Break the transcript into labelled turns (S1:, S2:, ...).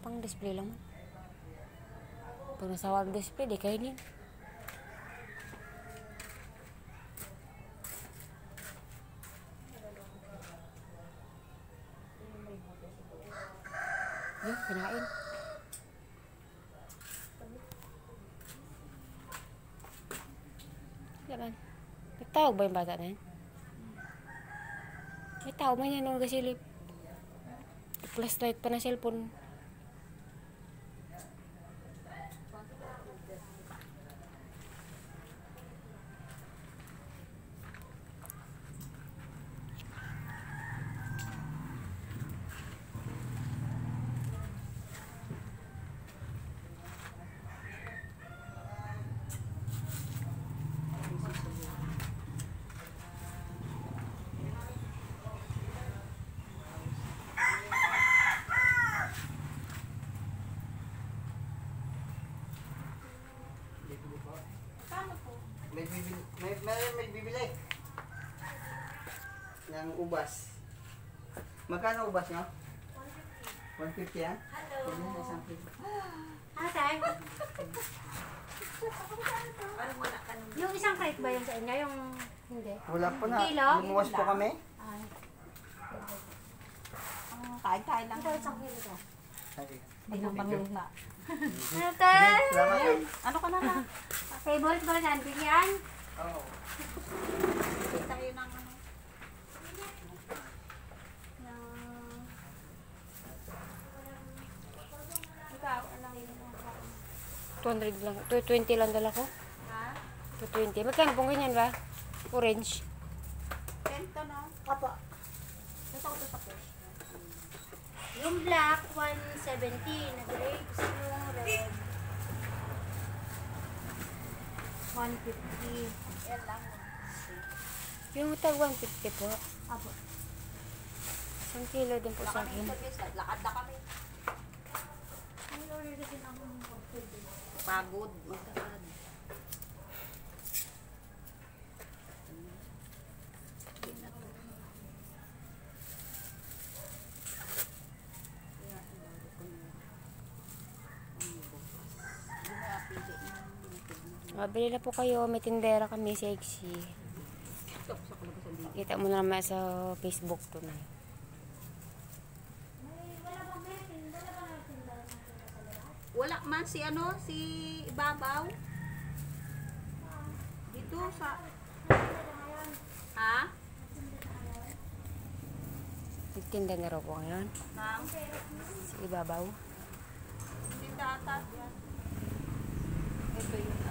S1: pang display lang. Pag nasa wall display, di kainin. Yun, kinain. Laban. May tawag ba yung bata na yun? May tawag man yan nung gasilip. Flashlight pa na cellphone.
S2: May bibili ng ubas. Magkano ubas nyo? 150 yan? Hello.
S3: Ate. Yung isang crate ba yun sa inyo? Yung hindi?
S2: Wala po na.
S3: Kilo?
S2: Lumuwas po kami.
S3: Ay.
S4: Kain lang.
S3: Ito isang kilo ka.
S2: Sige.
S4: Hindi na panguna.
S3: Ate!
S2: Salamat.
S4: Ano ka na na?
S3: Favorite ba na yan?
S2: Oo.
S4: Tayo ng ano.
S3: Ikaw, alam yun.
S1: 200 lang. 220 lang dala ko.
S3: Ha?
S1: 220. Magkano pong ganyan ba? Orange.
S4: Tento, no?
S3: Opo. Ito ko sa push. Yung black, 170 na grapes. Yung red, 150.
S4: Yan lang.
S1: Yung tag 150 po.
S3: Opo.
S1: 1 kilo din po sa akin.
S4: Lakad na kami.
S3: May order din ako ng food.
S4: Pagod. Magkakad.
S1: Mabili na po kayo. May tindera kami sa Exi. Kita mo na naman sa Facebook to na.
S4: Wala man si ano, si Babaw. Dito sa... Ha?
S1: Nagtinda na raw po ngayon.
S4: Nang?
S1: Si Ibabaw.
S4: Tinda ata. Ito yun.